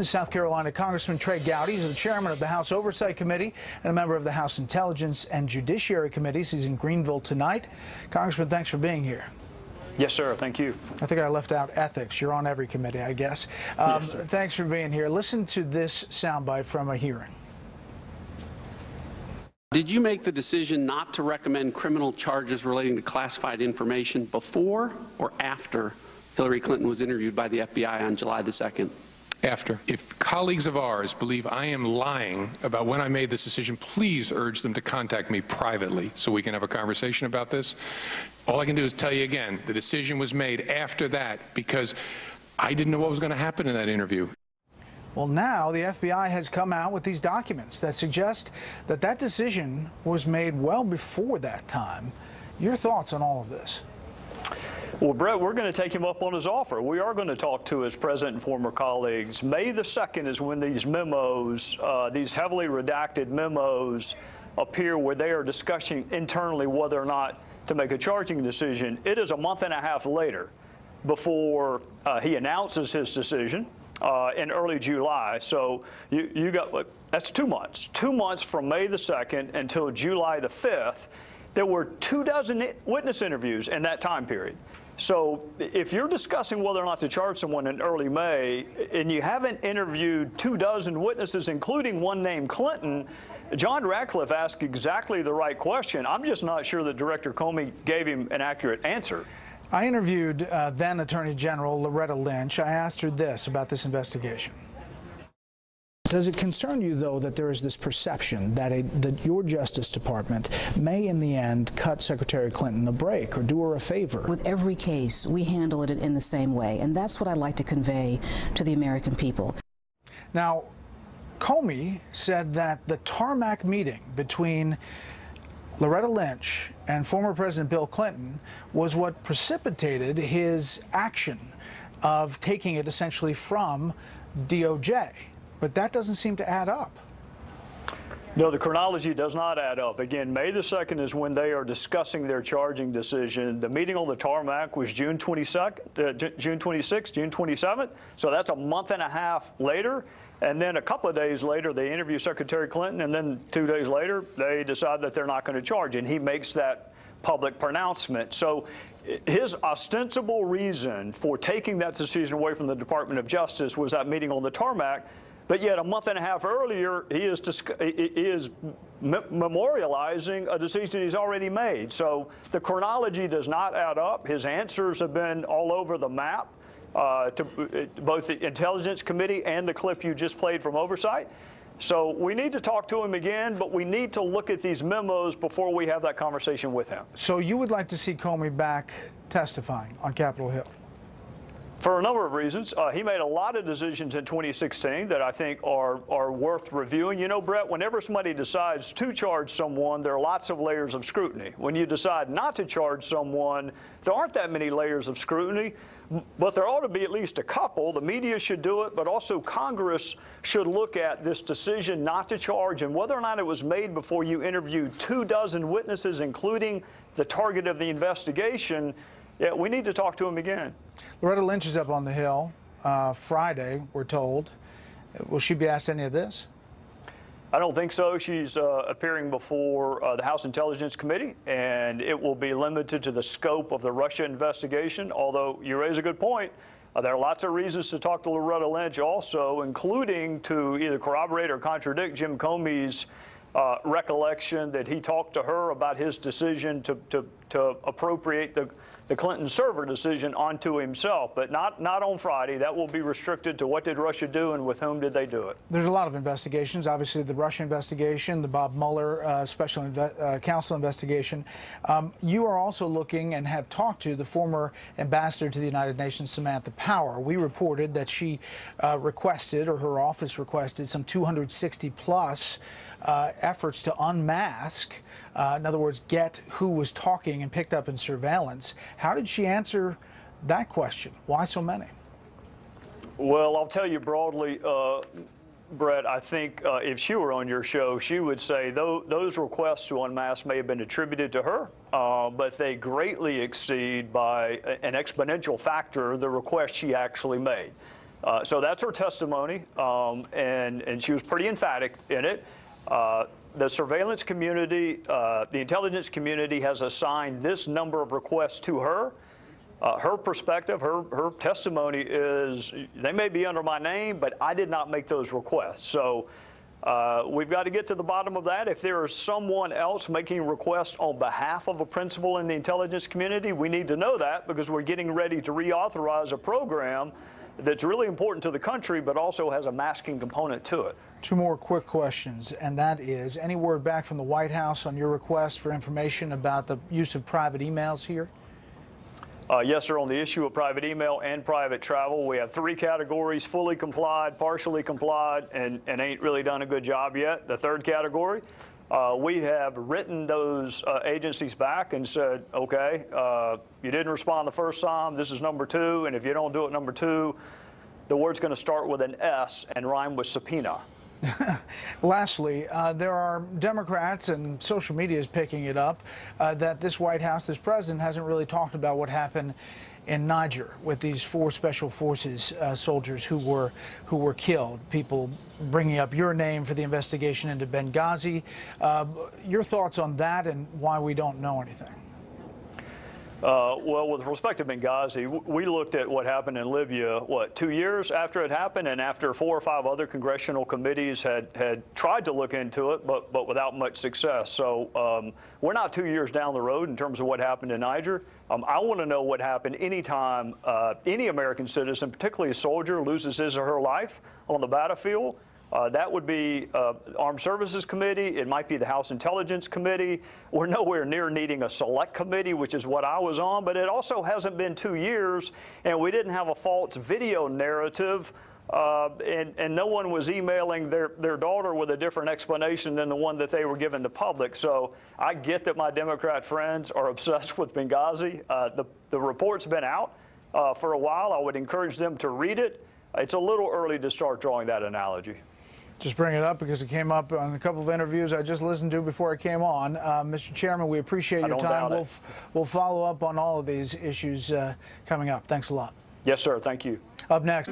South Carolina Congressman Trey Gowdy is the chairman of the House Oversight Committee and a member of the House Intelligence and Judiciary Committees. He's in Greenville tonight. Congressman, thanks for being here. Yes, sir. Thank you. I think I left out ethics. You're on every committee, I guess. Yes, sir. Thanks for being here. Listen to this soundbite from a hearing. Did you make the decision not to recommend criminal charges relating to classified information before or after Hillary Clinton was interviewed by the FBI on July the 2nd? After. If colleagues of ours believe I am lying about when I made this decision, please urge them to contact me privately so we can have a conversation about this. All I can do is tell you again, the decision was made after that because I didn't know what was going to happen in that interview. Well, now the FBI has come out with these documents that suggest that that decision was made well before that time. Your thoughts on all of this? Well, Brett, we're going to take him up on his offer. We are going to talk to his present and former colleagues. May the 2nd is when these memos, these heavily redacted memos, appear where they are discussing internally whether or not to make a charging decision. It is a month and a half later before he announces his decision in early July. So you got, that's 2 months. 2 months from May the 2nd until July the 5th. There were 24 witness interviews in that time period. So if you're discussing whether or not to charge someone in early May and you haven't interviewed 24 witnesses, including one named Clinton, John Ratcliffe asked exactly the right question. I'm just not sure that Director Comey gave him an accurate answer. I interviewed then Attorney General Loretta Lynch. I asked her this about this investigation. Does it concern you, though, that there is this perception that your Justice Department may, in the end, cut Secretary Clinton a break or do her a favor? With every case, we handle it in the same way, and that's what I'd like to convey to the American people. Now, Comey said that the tarmac meeting between Loretta Lynch and former President Bill Clinton was what precipitated his action of taking it essentially from DOJ. But that doesn't seem to add up. No, the chronology does not add up. Again, May the 2nd is when they are discussing their charging decision. The meeting on the tarmac was June 22nd, June 26th, June 27th. So that's a month and a half later. And then a couple of days later, they interview Secretary Clinton. And then 2 days later, they decide that they're not going to charge. And he makes that public pronouncement. So his ostensible reason for taking that decision away from the Department of Justice was that meeting on the tarmac. But yet a month and a half earlier, he is memorializing a decision he's already made. So the chronology does not add up. His answers have been all over the map to both the Intelligence Committee and the clip you just played from Oversight. So we need to talk to him again, but we need to look at these memos before we have that conversation with him. So you would like to see Comey back testifying on Capitol Hill? For a number of reasons. He made a lot of decisions in 2016 that I think are worth reviewing. You know, Brett, whenever somebody decides to charge someone, there are lots of layers of scrutiny. When you decide not to charge someone, there aren't that many layers of scrutiny, but there ought to be at least a couple. The media should do it, but also Congress should look at this decision not to charge and whether or not it was made before you interviewed 24 witnesses, including the target of the investigation. Yeah, we need to talk to him again. Loretta Lynch is up on the Hill Friday, we're told. Will she be asked any of this? I don't think so. She's appearing before the House Intelligence Committee, and it will be limited to the scope of the Russia investigation, although you raise a good point. There are lots of reasons to talk to Loretta Lynch also, including to either corroborate or contradict Jim Comey's recollection that he talked to her about his decision to appropriate the Clinton server decision onto himself, but not on Friday. That will be restricted to what did Russia do and with whom did they do it. There's a lot of investigations, obviously the Russia investigation, the Bob Mueller special counsel investigation. You are also looking and have talked to the former ambassador to the United Nations, Samantha Power. We reported that she requested, or her office requested, some 260 plus efforts to unmask, in other words, get who was talking and picked up in surveillance. How did she answer that question? Why so many? Well, I'll tell you broadly, Brett, I think if she were on your show, she would say those requests to unmask may have been attributed to her, but they greatly exceed by an exponential factor the request she actually made. So that's her testimony, and she was pretty emphatic in it. The surveillance community, the intelligence community has assigned this number of requests to her. Her perspective, her testimony is, they may be under my name, but I did not make those requests. So we've got to get to the bottom of that. If there is someone else making requests on behalf of a principal in the intelligence community, we need to know that, because we're getting ready to reauthorize a program that's really important to the country, but also has a masking component to it. Two more quick questions, and that is, any word back from the White House on your request for information about the use of private emails here? Yes, sir. On the issue of private email and private travel, we have 3 categories: fully complied, partially complied, and ain't really done a good job yet. The third category, we have written those agencies back and said, okay, you didn't respond the first time, this is number 2, and if you don't do it number 2, the word's going to start with an S and rhyme with subpoena. Lastly, there are Democrats, and social media is picking it up, that this White House, this president, hasn't really talked about what happened in Niger with these 4 special forces soldiers who were killed. People bringing up your name for the investigation into Benghazi. Your thoughts on that and why we don't know anything? Well, with respect to Benghazi, we looked at what happened in Libya, 2 years after it happened, and after 4 or 5 other congressional committees had tried to look into it, but without much success. So we're not 2 years down the road in terms of what happened in Niger. I want to know what happened anytime any American citizen, particularly a soldier, loses his or her life on the battlefield. That would be Armed Services Committee. It might be the House Intelligence Committee. We're nowhere near needing a select committee, which is what I was on. But it also hasn't been 2 years, and we didn't have a false video narrative, and no one was emailing their daughter with a different explanation than the one that they were giving the public. So I get that my Democrat friends are obsessed with Benghazi. The report's been out for a while. I would encourage them to read it. It's a little early to start drawing that analogy. Just bring it up because it came up on a couple of interviews I just listened to before I came on. Mr. Chairman, we appreciate your time. We'll follow up on all of these issues coming up. Thanks a lot. Yes, sir. Thank you. Up next.